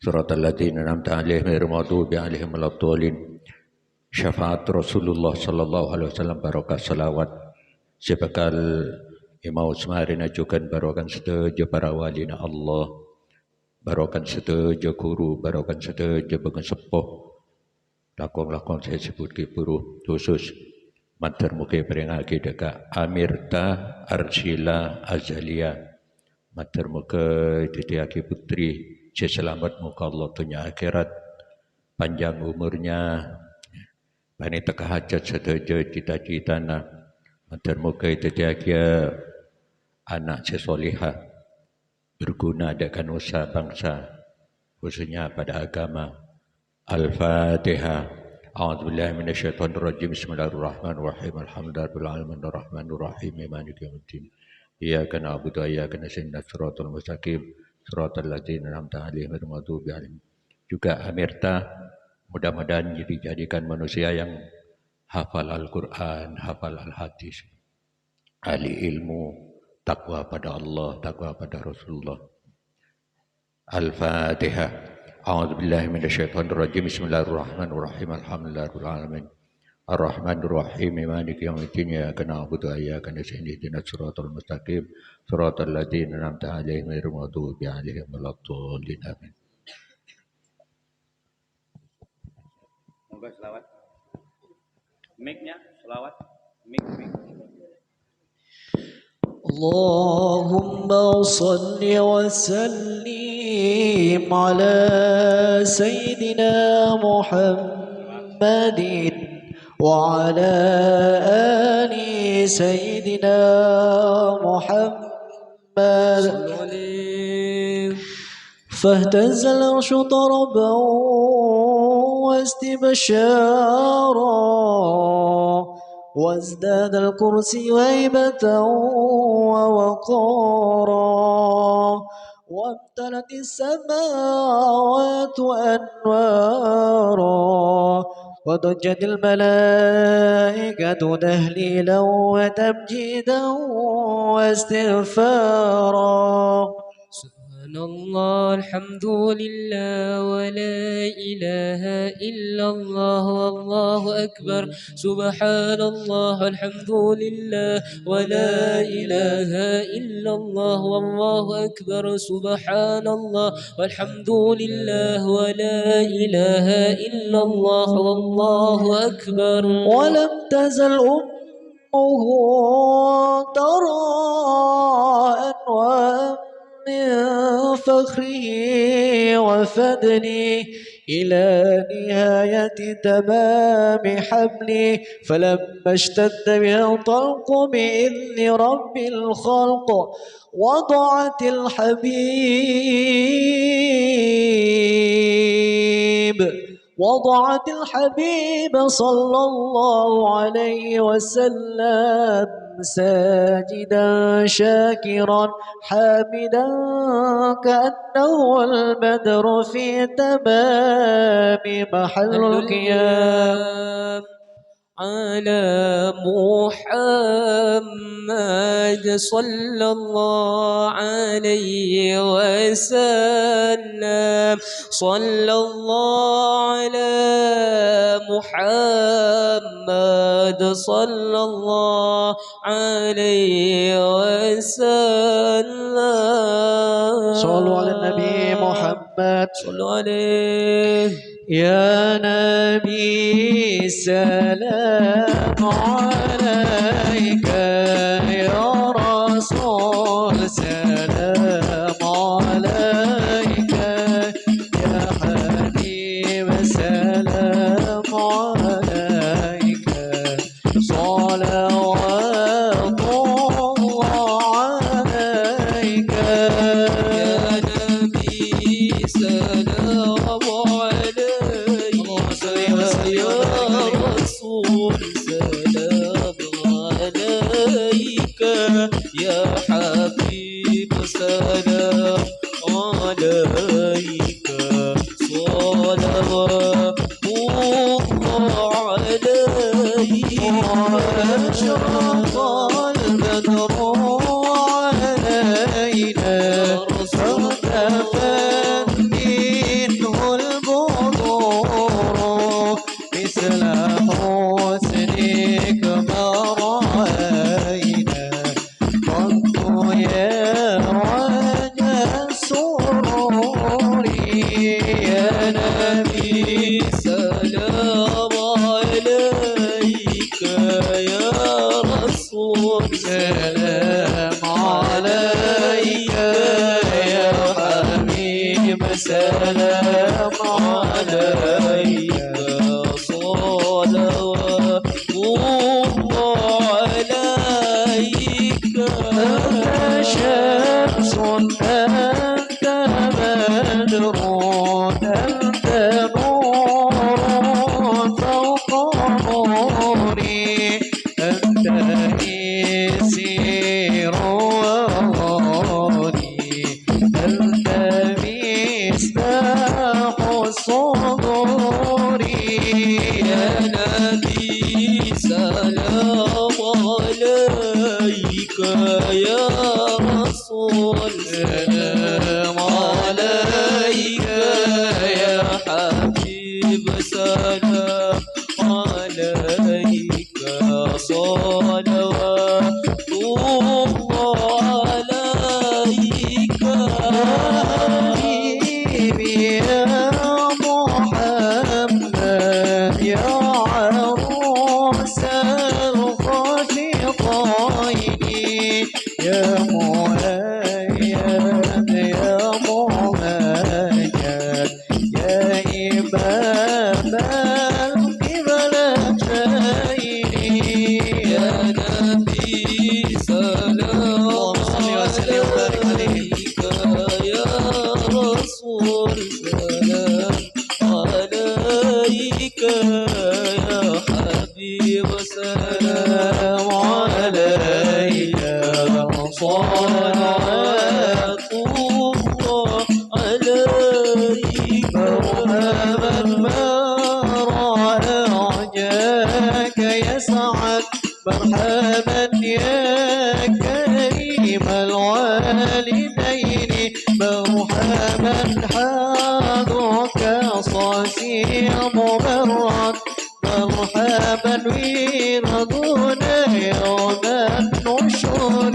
[SPEAKER 6] Siratal ladzina an'amta 'alaihim ghairil maghdubi 'alaihim waladdallin. Syafaat Rasulullah sallallahu alaihi wasallam, barokah salawat sebekal Imam Usmarin ajukan barokan setuju para walina Allah, barokan setuju guru, barokan setuju pengesepuh lakon-lakon saya sebut ke buruh khusus mater muke peringake deka Amirta Arshila Azalia mater muke titiaki putri selamat muka Allah dunia akhirat, panjang umurnya, bani teka hajat setuju cita-citana, mater muka titiaki anak sesolihah berguna dengan usaha bangsa khususnya pada agama. Al-Fatihah. A'udzu billahi minasyaitonir rajim. Bismillahirrahmanirrahim. Alhamdulillahirabbil alamin arrahmanir rahim maliki yaumiddin. Iyyaka na'budu wa iyyaka nasta'in shiratal mustaqim shiratal ladzina an'amta 'alaihim ghairil maghdubi 'alaihim. Juga Amirta mudah-mudahan dijadikan manusia yang hafal Al-Qur'an, hafal Al-Hadis, ahli ilmu, takwa pada Allah, takwa pada Rasulullah. Al-Fatihah. A'udzu billahi minasyaitonir rajim. Bismillahirrahmanirrahim. Alhamdulillahirabbil alamin. Ar-Rahmanir Rahim. Maliki yaumiddin. Iyyaka na'budu wa iyyaka nasta'in. Ihdinas siratal mustaqim. Siratal ladzina an'amta 'alaihim ghairil maghdubi 'alaihim waladdallin. Amin.
[SPEAKER 4] Monggo selawat. Mic-nya selawat. Mic.
[SPEAKER 2] اللهم صل وسلم على سيدنا محمد وعلى آل سيدنا محمد فاهتز العرش طربا واستبشارا وازداد الكرسي هيبة ووقارا وامتلت السماوات أنوارا وضجت الملائكة تهليلا وتمجيدا واستغفارا سبحان الله الحمد لله ولا إله إلا الله والله أكبر سبحان الله الحمد لله ولا إله إلا الله والله أكبر سبحان الله والحمد لله ولا إله إلا الله والله أكبر ولم تزل أمه ترى أنوار من فخره وفدني إلى نهاية تمام حبلي فلما اشتد بها الطلق بإذن رب الخلق وضعت الحبيب صلى الله عليه وسلم ساجدا شاكرا حامدا كأنه البدر في تمام محل القيام على محمد صلى الله عليه وسلم صلى الله على محمد صلى الله عليه وسلم صلوا على النبي محمد صلوا عليه يا نبي سلام عليك يا رسول سلام عليك يا حبيب سلام عليك صلوات الله عليك يا نبي سلام يا رسول سلام عليك يا حبيب سلام عليك صلوات الله عليك أشرق البدر علينا فارتفت منه البدور مثل حسنك ما رأينا قط يا رجا السرور يا نبي سلام عليك يا رسول سلام عليك يا حبيب سلام عليك صلوات الله عليك أنت شمس أنت بدر أنت نور السلام عليك صلوات الله عليك مرحبا ما رجاك يسعد مرحبا يا كريم الوالدين مرحبا حاضرك صاصي مبرد مرحبا ويرضونا يوم النشور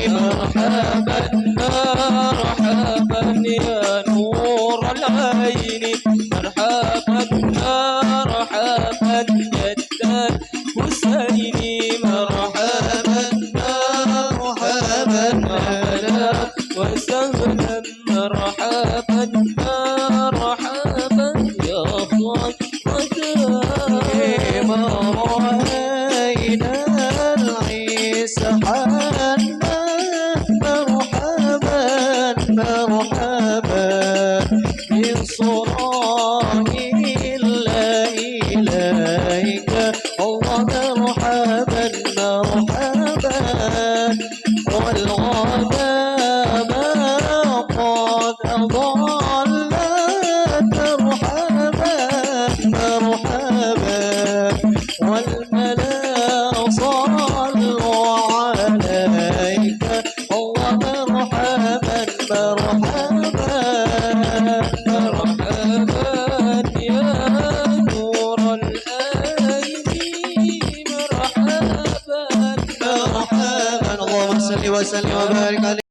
[SPEAKER 2] مرحبا مرحبا يا نور العين مرحبا مرحبا جد الحسين مرحبا مرحبا اهلا وسهلا مرحبا مرحبا يا ما رأينا العيسى حنا مرحبا مرحبا من صراع الله إليك الله مرحبا مرحبا والغمام قد ضلت مرحبا مرحبا والملا صلوا عليك الله مرحبا مرحبا مرحبا يا نور العين مرحبا مرحبا اللهم صل وسلم وبارك عليه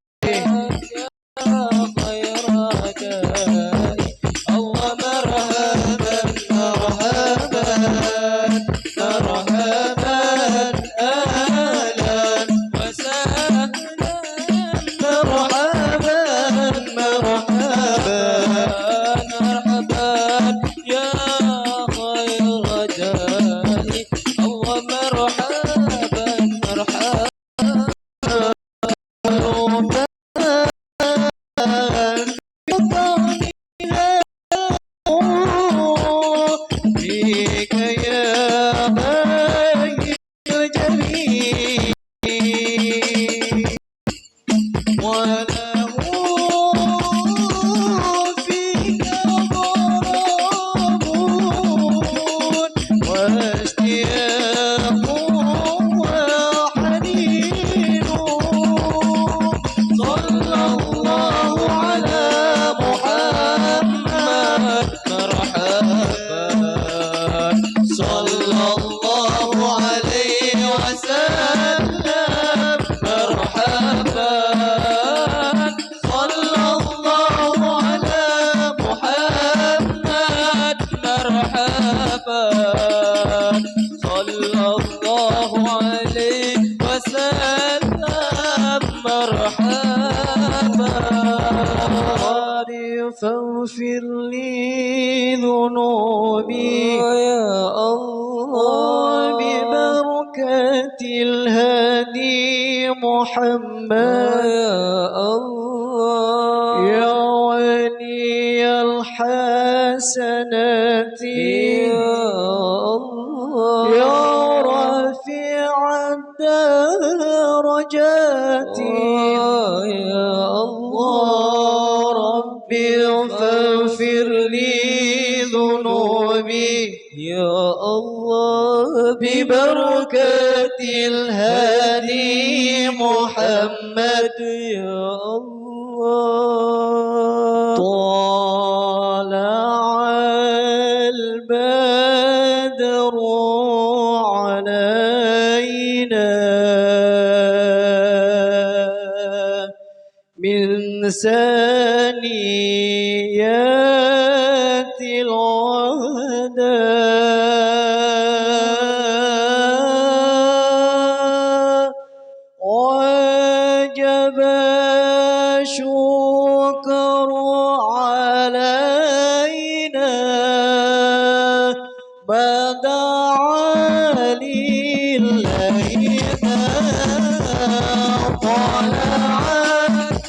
[SPEAKER 2] فاغفر لي ذنوبي يا الله ببركة الهادي محمد يا الله يا ولي الحسنات يا الله يا رفيع الدرجات يا الله فاغفر لي ذنوبي يا الله ببركة الهادي محمد يا الله طلع البدر علينا من ثنيات الوداع وجب الشكر علينا بدعا للينا طلعت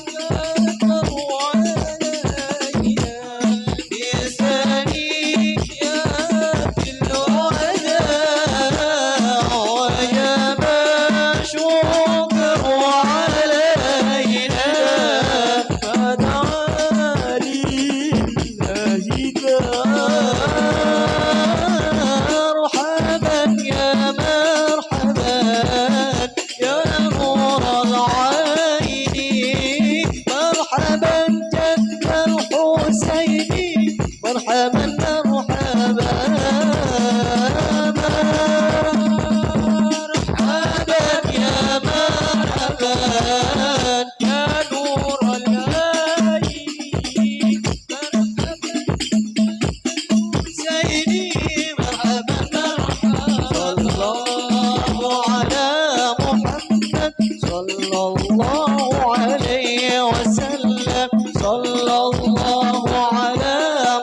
[SPEAKER 2] صلى الله عليه وسلم صلى الله على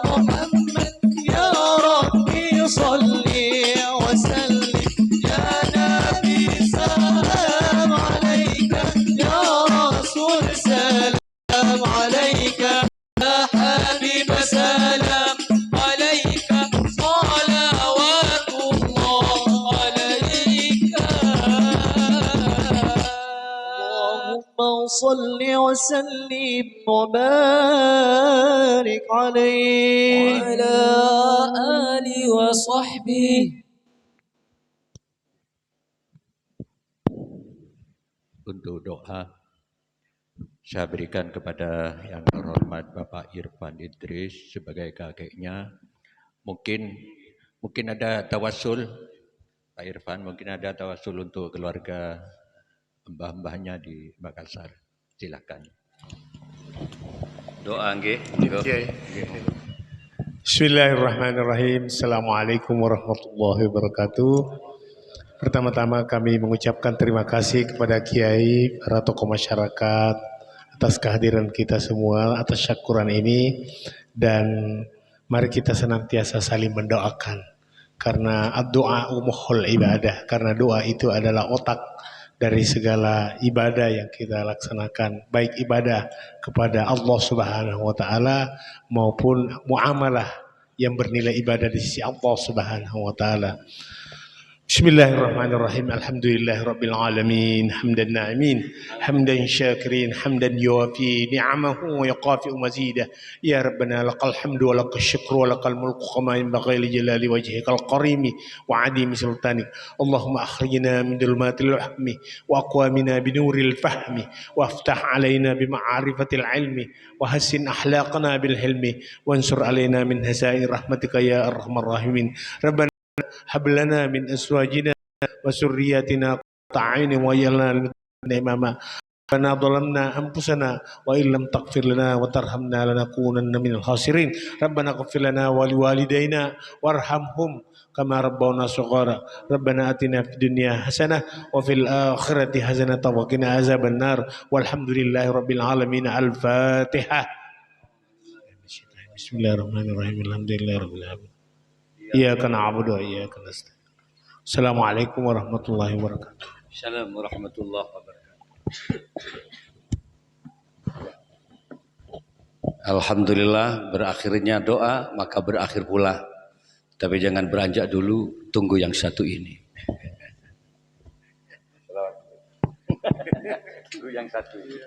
[SPEAKER 2] محمد يا ربي صلي وسلم يا نبي سلام عليك يا رسول سلام عليك يا حبيب سلام عليك صلوات الله عليك اللهم صل وسلم وبارك عليه وعلى آله وصحبه.
[SPEAKER 6] Untuk doa saya berikan kepada yang terhormat Bapak Irfan Idris sebagai kakeknya. Mungkin ada tawasul Pak Irfan, mungkin ada tawasul untuk keluarga mbah-mbahnya di Makassar. Silakan.
[SPEAKER 3] Doa nggih.
[SPEAKER 7] Bismillahirrahmanirrahim. Assalamualaikum warahmatullahi wabarakatuh. Pertama-tama kami mengucapkan terima kasih kepada Kiai, para tokoh masyarakat atas kehadiran kita semua, atas syukuran ini, dan mari kita senantiasa saling mendoakan karena doa umuhul ibadah, karena doa itu adalah otak dari segala ibadah yang kita laksanakan, baik ibadah kepada Allah Subhanahu wa taala maupun muamalah yang bernilai ibadah di sisi Allah Subhanahu wa taala. Bismillahirrahmanirrahim. Alhamdulillahirabbil alamin. Hamdan na'imin, hamdan syakirin, hamdan yuwafi ni'amahu wa yuqafi mazidah. Ya Rabbana laqal hamdu wa laqal syukru wa laqal mulku kama yanbaghi li jalali wajhikal karimi wa 'azimi sultanik. Allahumma akhrijna min dhulumatil wahmi wa aqwamina binuril fahmi wa aftah 'alaina bima'rifatil 'ilmi wa hassin akhlaqana bil hilmi wansur 'alaina min hasa'i rahmatika ya arhamar rahimin. Rabbana hab lana min azwajina wa surriyyatina ta'ini wa yalna imama. Rabbana dhalamna anfusana wa illam taghfir lana wa tarhamna lanakunanna minal khasirin. Rabbana ighfir lana wa liwalidayna warhamhum kama rabbawna shighara. Rabbana atina fid dunya hasanah wa fil akhirati hasanah wa qina azaban nar. Walhamdulillahi rabbil alamin. Al-Fatihah. Bismillahirrahmanirrahim. Alhamdulillahi rabbil alamin. Iyyaka na'budu wa iyyaka nasta'in. Assalamualaikum warahmatullahi wabarakatuh.
[SPEAKER 3] Assalamualaikum warahmatullahi wabarakatuh. Alhamdulillah, berakhirnya doa maka berakhir pula. Tapi jangan beranjak dulu, tunggu yang satu ini. Tunggu yang satu ini.